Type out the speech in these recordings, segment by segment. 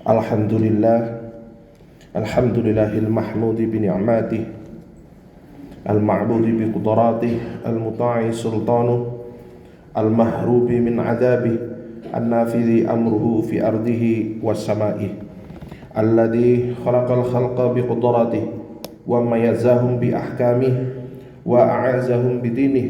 Alhamdulillah, alhamdulillahil mahmudi bi ni'matih, al-ma'budi bi qudratih, al-muta'i sultanuh, al-mahrubi min adabih, an-nafidhi amruhu fi ardihi was sama'ih, alladhi khalaqal khalqa bi qudratih, wa mayazahum bi ahkamih, wa a'azahum bi dinih,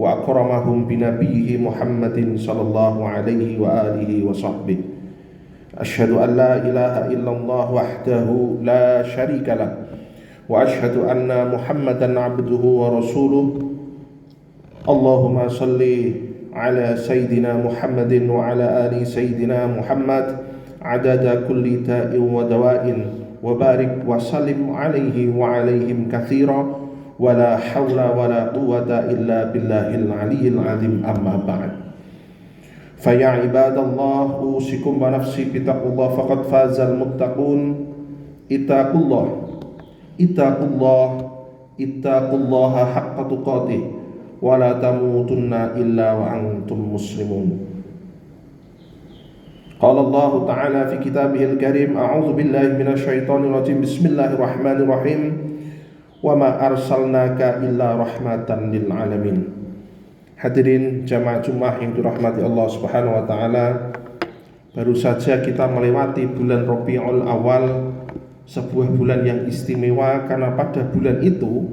wa akramahum bi nabiyhi Muhammadin sallallahu alaihi wa alihi wa sahbihi. Asyhadu an la ilaha illallah wahdahu la syarika lah wa asyhadu anna Muhammadan abduhu wa rasuluh. Allahumma salli ala sayyidina Muhammadin wa ala ali sayyidina Muhammad adada kulli ta'in wa dawa'in wa barik wa sallim alaihi wa alaihim katsira wa la hawla wa la quwwata illa billahil aliyyil azim. Amma ba'd. Faya ibadallah, usikum wa nafsi bitaqullah faqad fazal muttaqun. Ittaqullah, ittaqullah, ittaqullaha haqqa tuqatih, wa la tamutunna illa wa antum muslimun. Qala Allah Ta'ala fi kitabihil karim, a'udzu billahi minasyaitonir rajim, bismillahirrahmanirrahim, wa ma arsalnaka illa rahmatan lil alamin. Hadirin jamaah Jumat yang dirahmati Allah Subhanahu wa taala, baru saja kita melewati bulan Rabiul Awal, sebuah bulan yang istimewa karena pada bulan itu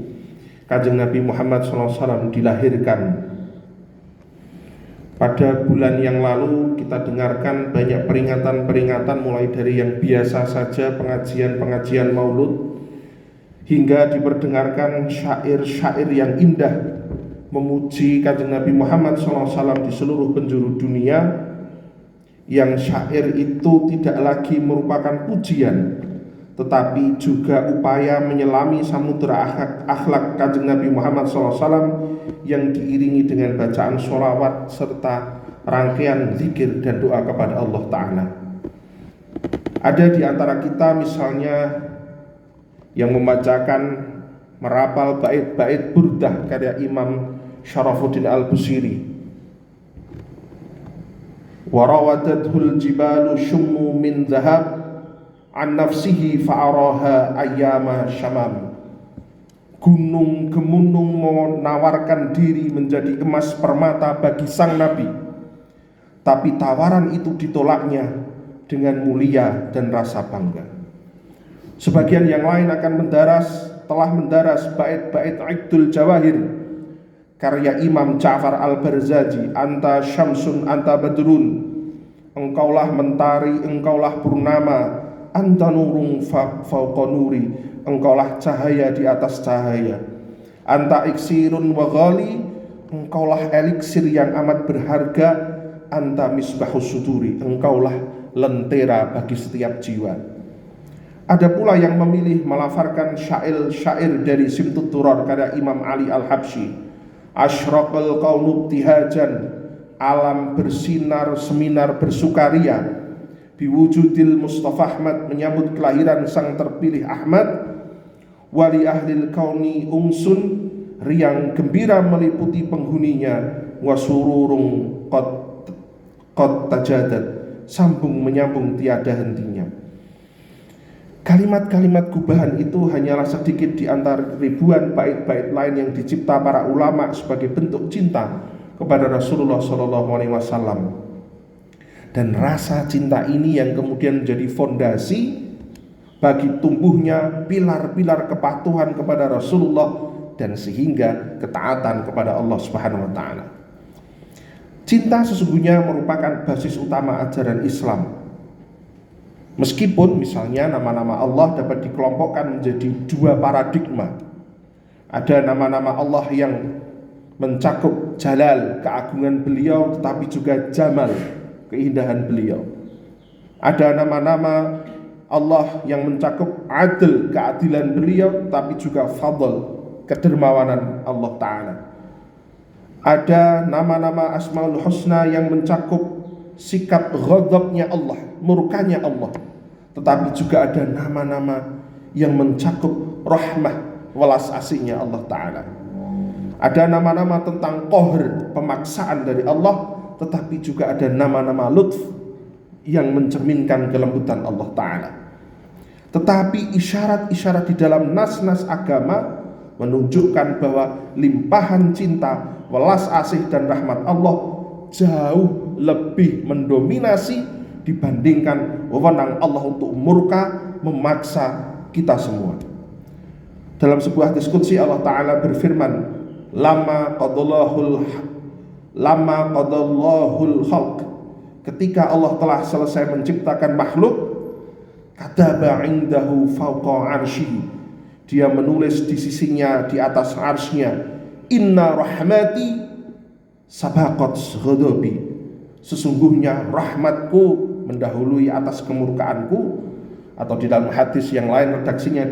Kanjeng Nabi Muhammad SAW dilahirkan. Pada bulan yang lalu kita dengarkan banyak peringatan-peringatan, mulai dari yang biasa saja, pengajian-pengajian maulud, hingga diperdengarkan syair-syair yang indah memuji Kanjeng Nabi Muhammad SAW di seluruh penjuru dunia, yang syair itu tidak lagi merupakan pujian tetapi juga upaya menyelami samudera akhlak Kanjeng Nabi Muhammad SAW yang diiringi dengan bacaan sholawat serta rangkaian zikir dan doa kepada Allah Ta'ala. Ada di antara kita misalnya yang membacakan, merapal bait-bait burdah karya Imam Syarafuddin Al-Busiri. Warawadathul jibalu syummu min dhahab an nafsihi fa'araha ayyama syamam. Gunung gemunung menawarkan diri menjadi emas permata bagi sang Nabi, tapi tawaran itu ditolaknya dengan mulia dan rasa bangga. Sebagian yang lain telah mendaras bait-bait Iqdul Jawahir karya Imam Ja'far Al-Barzaji, anta syamsun anta badrun, engkaulah mentari, engkaulah purnama, anta nurung fauqa nuri, engkaulah cahaya di atas cahaya, anta iksirun wa ghali, engkaulah eliksir yang amat berharga, anta misbahus suduri, engkaulah lentera bagi setiap jiwa. Ada pula yang memilih melafarkan syair-syair dari Simtut Durar karya Imam Ali Al-Habsyi, asyraqal qaunu ibtihajan, alam bersinar seminar bersukaria, biwujudil Mustafa Ahmad, menyambut kelahiran sang terpilih Ahmad, wali ahlil kauni ungsun, riang gembira meliputi penghuninya, wasururung qad tajadat, sambung menyambung tiada hentinya. Kalimat-kalimat gubahan itu hanyalah sedikit di antara ribuan bait-bait lain yang dicipta para ulama sebagai bentuk cinta kepada Rasulullah SAW. Dan rasa cinta ini yang kemudian menjadi fondasi bagi tumbuhnya pilar-pilar kepatuhan kepada Rasulullah dan sehingga ketaatan kepada Allah Subhanahu wa taala. Cinta sesungguhnya merupakan basis utama ajaran Islam. Meskipun misalnya nama-nama Allah dapat dikelompokkan menjadi dua paradigma. Ada nama-nama Allah yang mencakup jalal, keagungan beliau, tetapi juga jamal, keindahan beliau. Ada nama-nama Allah yang mencakup adil, keadilan beliau, tapi juga fadl, kedermawanan Allah Ta'ala. Ada nama-nama Asmaul Husna yang mencakup sikap ghadabnya Allah, murkanya Allah, tetapi juga ada nama-nama yang mencakup rahmah, welas asihnya Allah Ta'ala. Ada nama-nama tentang qahr, pemaksaan dari Allah, tetapi juga ada nama-nama lutf, yang mencerminkan kelembutan Allah Ta'ala. Tetapi isyarat-isyarat di dalam nas-nas agama menunjukkan bahwa limpahan cinta, welas asih dan rahmat Allah jauh lebih mendominasi dibandingkan wewenang Allah untuk murka memaksa kita semua. Dalam sebuah diskusi Allah Ta'ala berfirman, lama qadallahul khalq, ketika Allah telah selesai menciptakan makhluk, kataba indahu fawqa arsyihi, dia menulis di sisinya, di atas arsy-Nya, inna rahmati sabaqat ghadabi, sesungguhnya rahmatku mendahului atas kemurkaanku. Atau di dalam hadis yang lain redaksinya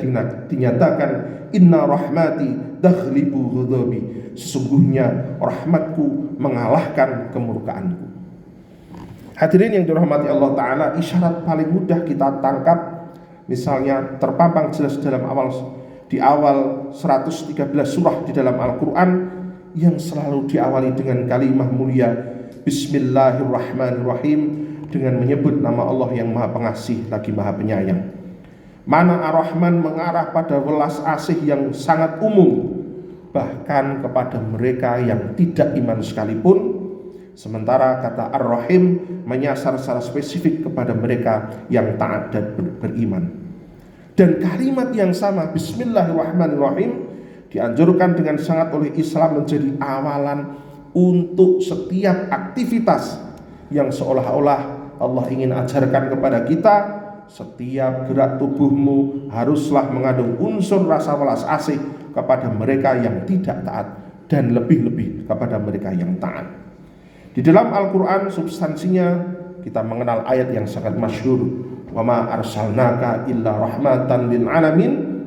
dinyatakan inna rahmati taghlibu ghadabi, sesungguhnya rahmatku mengalahkan kemurkaanku. Hadirin yang dirahmati Allah Ta'ala, isyarat paling mudah kita tangkap misalnya terpampang jelas di awal 113 surah di dalam Al-Quran yang selalu diawali dengan kalimah mulia Bismillahirrahmanirrahim, dengan menyebut nama Allah yang Maha Pengasih lagi Maha Penyayang. Mana Ar-Rahman mengarah pada welas asih yang sangat umum, bahkan kepada mereka yang tidak iman sekalipun. Sementara kata Ar-Rahim menyasar secara spesifik kepada mereka yang taat dan beriman. Dan kalimat yang sama Bismillahirrahmanirrahim dianjurkan dengan sangat oleh Islam menjadi awalan untuk setiap aktivitas yang seolah-olah Allah ingin ajarkan kepada kita, setiap gerak tubuhmu haruslah mengandung unsur rasa welas asih kepada mereka yang tidak taat dan lebih-lebih kepada mereka yang taat. Di dalam Al-Quran substansinya kita mengenal ayat yang sangat masyhur, wa ma arsalnaka illa rahmatan lil alamin,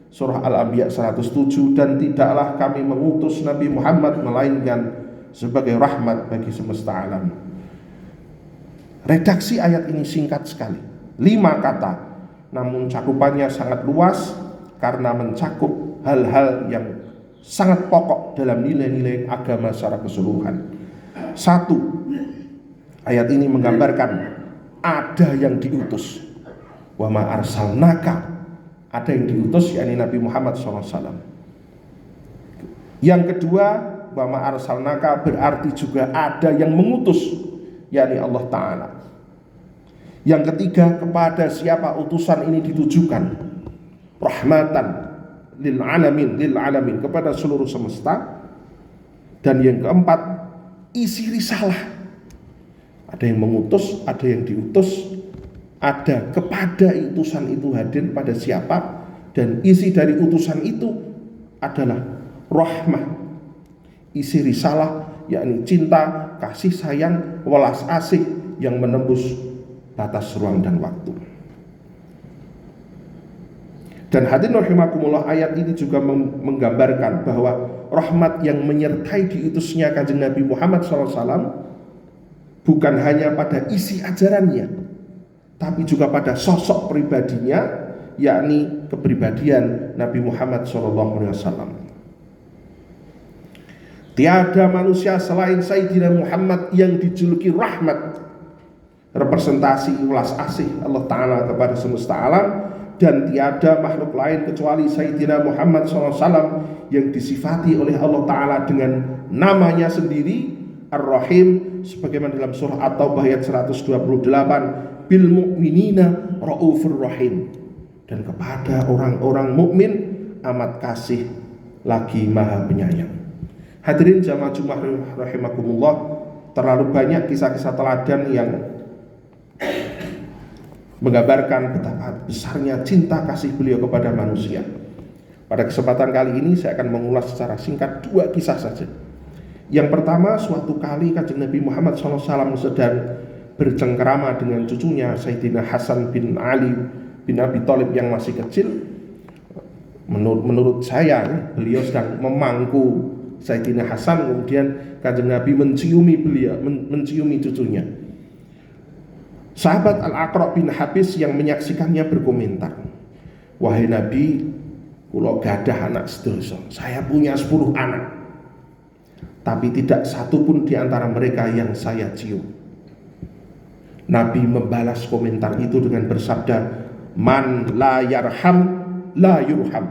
surah Al-Anbiya 107, dan tidaklah kami mengutus Nabi Muhammad melainkan sebagai rahmat bagi semesta alam. Redaksi ayat ini singkat sekali, 5 kata, namun cakupannya sangat luas karena mencakup hal-hal yang sangat pokok dalam nilai-nilai agama secara keseluruhan. 1. Ayat ini menggambarkan ada yang diutus. Wa ma arsalnaka, ada yang diutus, yakni Nabi Muhammad SAW. Yang kedua, wa ma arsalnaka berarti juga ada yang mengutus, yakni Allah Ta'ala. Yang ketiga, kepada siapa utusan ini ditujukan? Rahmatan lil alamin, kepada seluruh semesta. Dan yang keempat, isi risalah. Ada yang mengutus, ada yang diutus, ada kepada utusan itu hadir pada siapa, dan isi dari utusan itu adalah rahmah. Isi risalah yakni cinta, kasih sayang, welas asih yang menembus batas ruang dan waktu. Dan hadirin rahimakumullah, ayat ini juga menggambarkan bahwa rahmat yang menyertai diutusnya Kanjeng Nabi Muhammad SAW bukan hanya pada isi ajarannya, tapi juga pada sosok pribadinya, yakni kepribadian Nabi Muhammad SAW. Tiada manusia selain Sayyidina Muhammad yang dijuluki rahmat, representasi ulas asih Allah Ta'ala kepada semesta alam, dan tiada makhluk lain kecuali Sayyidina Muhammad SAW yang disifati oleh Allah Ta'ala dengan namanya sendiri Ar-Rahim, sebagaimana dalam surah At-Taubah ayat 128, bil mu'minina ra'ufur rahim, dan kepada orang-orang mukmin amat kasih lagi Maha Penyayang. Hadirin jamaah Jumat rahimakumullah, terlalu banyak kisah-kisah teladan yang menggambarkan betapa besarnya cinta kasih beliau kepada manusia. Pada kesempatan kali ini saya akan mengulas secara singkat 2 kisah saja. Yang pertama, suatu kali Kanjeng Nabi Muhammad SAW sedang bercengkerama dengan cucunya Sayyidina Hasan bin Ali bin Abi Thalib yang masih kecil. Menurut saya beliau sedang memangku Sayyidina Hasan, kemudian Kanjeng Nabi menciumi cucunya. Sahabat Al-Aqra' bin Habis yang menyaksikannya berkomentar, wahai Nabi, kula gadah anak sedoso, saya punya 10 anak, tapi tidak satu pun di antara mereka yang saya cium. Nabi membalas komentar itu dengan bersabda, man la yarham la yurham.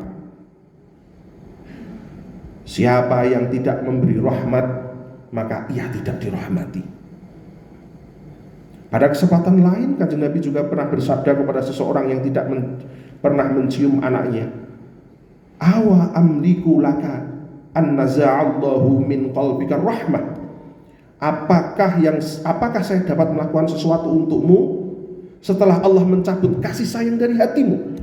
Siapa yang tidak memberi rahmat, maka ia tidak dirahmati. Pada kesempatan lain, Kanjeng Nabi juga pernah bersabda kepada seseorang yang tidak pernah mencium anaknya, awa amliku laka an naza'allahu min qalbika rahmah. Apakah saya dapat melakukan sesuatu untukmu setelah Allah mencabut kasih sayang dari hatimu?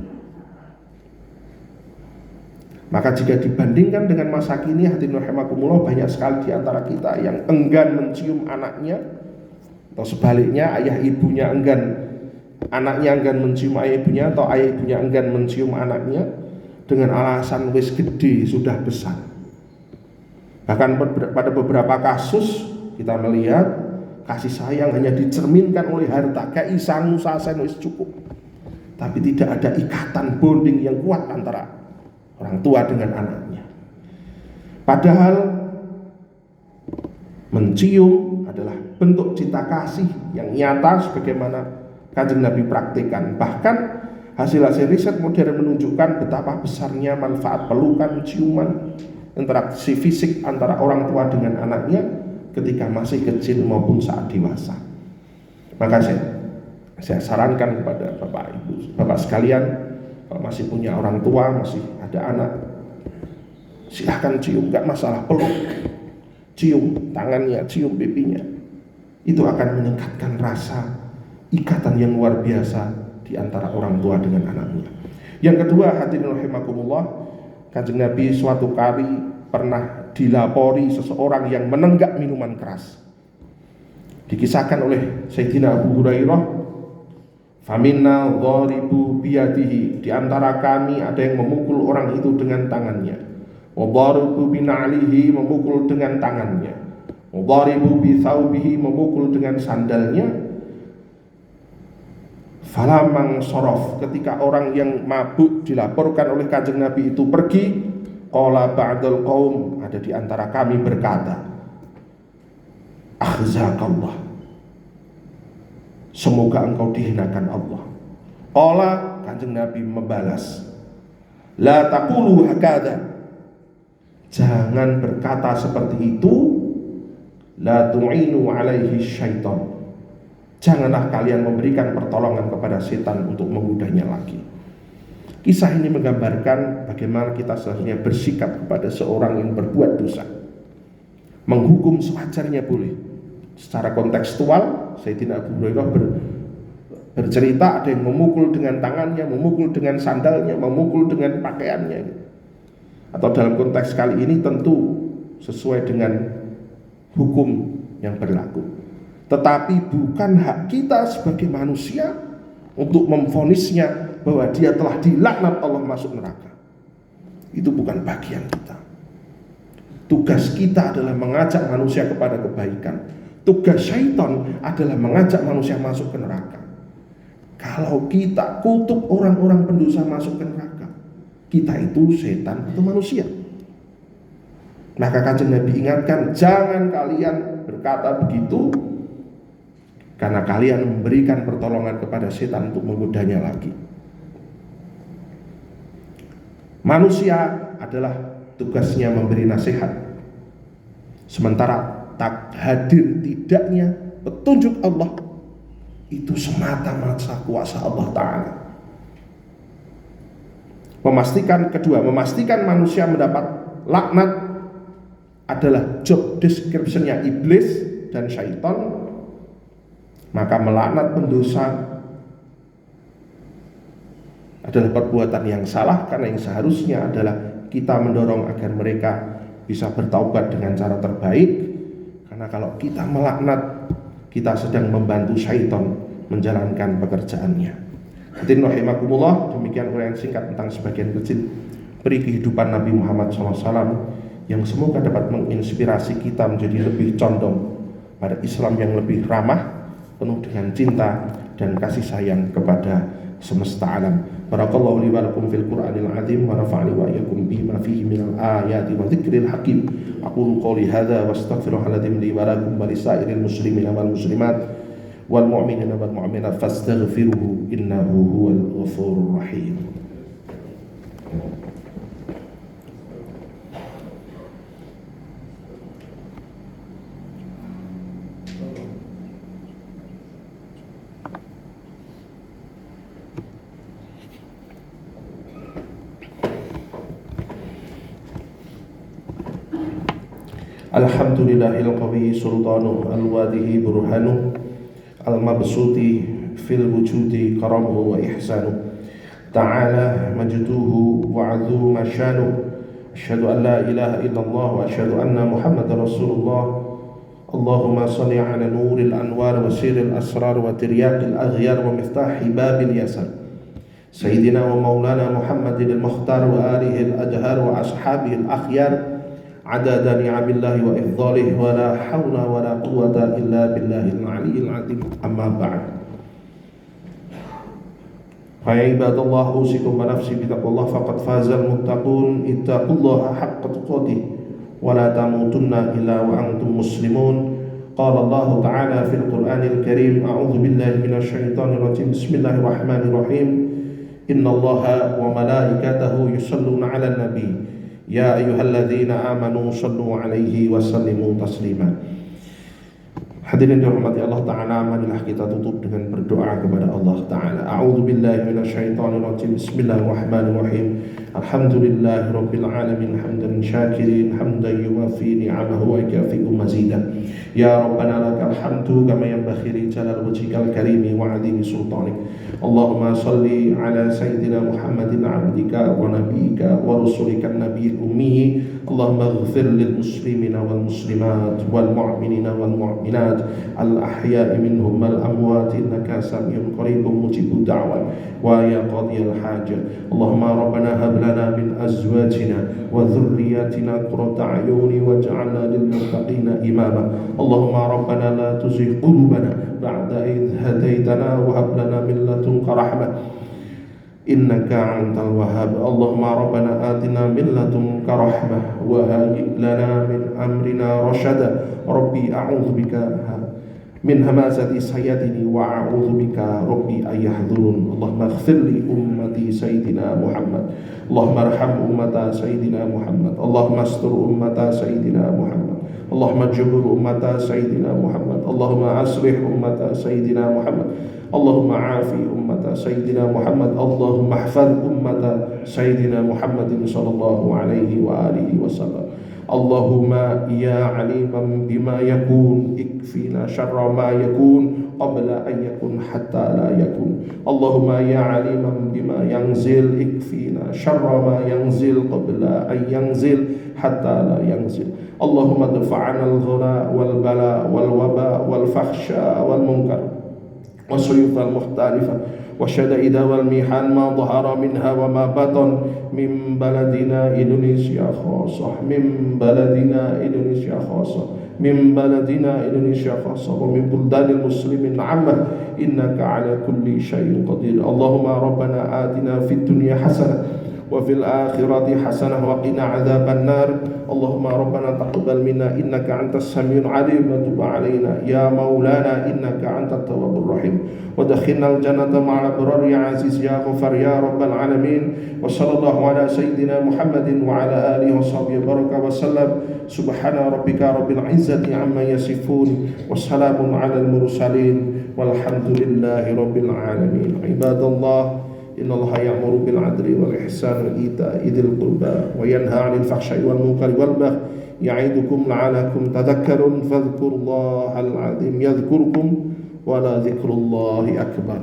Maka jika dibandingkan dengan masa kini, hadirin rahimakumullah, banyak sekali di antara kita yang enggan mencium anaknya, atau sebaliknya anaknya enggan mencium ayah ibunya, atau ayah ibunya enggan mencium anaknya dengan alasan wis gede, sudah besar. Bahkan pada beberapa kasus kita melihat kasih sayang hanya dicerminkan oleh harta, kayak isangu sasen wis cukup, tapi tidak ada ikatan bonding yang kuat antara orang tua dengan anaknya. Padahal mencium adalah bentuk cinta kasih yang nyata sebagaimana Kanjeng Nabi praktikkan. Bahkan hasil-hasil riset modern menunjukkan betapa besarnya manfaat pelukan, ciuman, interaksi fisik antara orang tua dengan anaknya ketika masih kecil maupun saat dewasa. Maka saya sarankan kepada Bapak Ibu, Bapak sekalian, kalau masih punya orang tua, masih ada anak, silahkan cium, gak masalah, peluk, cium tangannya, cium pipinya. Itu akan meningkatkan rasa ikatan yang luar biasa di antara orang tua dengan anaknya. Yang kedua, hadirin rahimakumullah, Kanjeng Nabi suatu kali pernah dilapori seseorang yang menenggak minuman keras. Dikisahkan oleh Sayyidina Abu Hurairah, faminna dharibu biyadihi, di antara kami ada yang memukul orang itu dengan tangannya, wa dharibu bina'lihi, memukul dengan tangannya, wa dharibu bi thawbihi, memukul dengan sandalnya. Falamang sorof, ketika orang yang mabuk dilaporkan oleh Kanjeng Nabi itu pergi, qala ba'dul qaum, ada di antara kami berkata, akhzakallah, semoga engkau dihinakan Allah. Qala, Kanjeng Nabi membalas, la taqulu hakadha, jangan berkata seperti itu, la tu'inu alaihi syaitan, janganlah kalian memberikan pertolongan kepada setan untuk menggodanya lagi. Kisah ini menggambarkan bagaimana kita seharusnya bersikap kepada seorang yang berbuat dosa. Menghukum sewajarnya boleh. Secara kontekstual, Sayyidina Abu Hurairah bercerita ada yang memukul dengan tangannya, memukul dengan sandalnya, memukul dengan pakaiannya. Atau dalam konteks kali ini tentu sesuai dengan hukum yang berlaku. Tetapi bukan hak kita sebagai manusia untuk memvonisnya bahwa dia telah dilaknat Allah masuk neraka. Itu bukan bagian kita. Tugas kita adalah mengajak manusia kepada kebaikan. Tugas syaitan adalah mengajak manusia masuk ke neraka. Kalau kita kutuk orang-orang pendosa masuk ke neraka, kita itu setan atau manusia. Maka Kanjeng Nabi ingatkan, jangan kalian berkata begitu, karena kalian memberikan pertolongan kepada setan untuk menggodanya lagi. Manusia adalah tugasnya memberi nasihat, sementara tak hadir tidaknya petunjuk Allah itu semata-mata kuasa Allah Ta'ala. Memastikan manusia mendapat laknat adalah job description-nya iblis dan syaitan. Maka melaknat pendosa adalah perbuatan yang salah, karena yang seharusnya adalah kita mendorong agar mereka bisa bertaubat dengan cara terbaik. Karena kalau kita melaknat, kita sedang membantu syaitan menjalankan pekerjaannya. Hadirin rahimakumullah, demikian uraian singkat tentang sebagian kecil peri kehidupan Nabi Muhammad SAW yang semoga dapat menginspirasi kita menjadi lebih condong pada Islam yang lebih ramah, penuh dengan cinta dan kasih sayang kepada semesta alam. Barakallahu li wa lakum fil Qur'anil azim wa nafa'ani wa iyyakum bima fihi minal ayati wa dzikril hakim. Aqulu qouli hadza wa astaghfirullahaladzim li wa lakum wa lisairil muslimina wal muslimat wal mu'minina wal mu'minat fastaghfiruhu innahu huwal ghafurur rahim. Alhamdulillahil qawi sultanuh al-wadihi burhanuh al-mabsuti fil wujudi karamuhu wa ihsanuh ta'ala majduhu wa 'azuma syanuh. Asyhadu an la ilaha illallah wa asyhadu anna muhammadar rasulullah. Allahumma salli ala nuril anwar wa sirril asrar wa tiryaqil aghyar wa miftahi babil yasar sayyidina wa maulana muhammadin al-mukhtar wa alihi al-ajhar wa ashabihi al-akhyar adada ni'amillahi wa ifdalihi wa la hawla wa la quwwata illa billahil aliyyil azim. Amma ba'd. Fa ya ibadallah, usikum wa nafsi bitaqwallah faqad fazal muttaqun. Ittaqullaha haqqa tuqatih wa la tamutunna illa wa antum muslimun. Qala Allah ta'ala fil Qur'anil Karim, a'udzu billahi minasy syaithanir rajim. Bismillahirrahmanirrahim. Innallaha wa malaikatahu yusholluna 'alan nabi. Ya ayyuhalladzina amanu sallu alaihi wa sallimu taslima. Hadirin dirahmati Allah Ta'ala, marilah kita tutup dengan berdoa kepada Allah Ta'ala. A'udzu billahi minasyaitonir rajim. Bismillahirrahmanirrahim. Alhamdulillahi rabbil alamin hamdan syakirin hamdan yuwafi ni'amahu wa yukafi'u mazidah. Ya Rabbana lakal hamdu kama yanbaghi li jalali wajhikal karimi wa 'azimi sultanik. Allahumma salli ala sayyidina Muhammadin 'abdika wa nabiyyika wa rasulika nabiyil ummi. Allahumma ighfir lil muslimina wal muslimat wal mu'minina wal mu'minat al ahya'i minhum wal amwat innaka samiun qaribun mujibud da'wat wa ya qadiyal hajat. Allahumma rabbana hab lana min azwajina wa dhurriyyatina qurrata a'yuni waj'alna lil muttaqina imama. Allahumma rabbana la tuzigh qulubana ba'da idh hadaytana wa hab lana min ladunka rahmah innaka antal wahhab. Allahumma rabbana atina min ladunka rahmah wa hayyi lana min amrina rashada. Rabbi a'udzu bika min hamazati sayatini wa a'udzu bika rabbi ayahdurun. Allahumma ighfir li ummati sayyidina Muhammad. Allahumma arham ummata sayyidina Muhammad. Allahumma astur ummata sayyidina Muhammad. Allahumma jubur ummata sayyidina Muhammad. Allahumma aslih ummata sayyidina Muhammad. Allahumma afi ummata sayyidina Muhammad. Allahumma ihfaz ummata sayyidina Muhammadin sallallahu alaihi wa alihi wasallam. Allahumma ya aliman bima yakun ikfina syarra ma yakun qabla an yakun hatta la yakun. Allahumma ya aliman bima yanzil ikfina syarra ma yanzil qabla an yanzil hatta la yanzil. Allahumma dafa'ana al-ghala wal bala wal waba wal fakhsha wal munkar والسيوف المختلفة والشدائد والمحن ما ظهر منها وما بطن من بلدنا إندونيسيا خاصة من بلدنا إندونيسيا خاصة من بلدنا إندونيسيا خاصة ومن بلدان المسلمين عامة إنك على كل شيء قدير. اللهم ربنا آتنا في الدنيا حسنة وفي الآخرة حسنة وقنا عذاب النار. اللهم ربنا تقبل منا إنك أنت السميع العليم وتب علينا يا مولانا إنك أنت التواب الرحيم ودخلنا الجنة مع الأبرار يا عزيز يا غفار يا رب العالمين. وصلى الله على سيدنا محمد وعلى آله وصحبه وبارك وسلم. سبحان ربك رب العزة عما يصفون وسلام على المرسلين والحمد لله رب العالمين. عباد الله إن الله يأمر بالعدل والإحسان وإيتاء ذي القربى وينهى عن الفحشاء والمنكر والبغي يعظكم لعلكم تذكرون فاذكروا الله العظيم يذكركم ولذكر الله أكبر.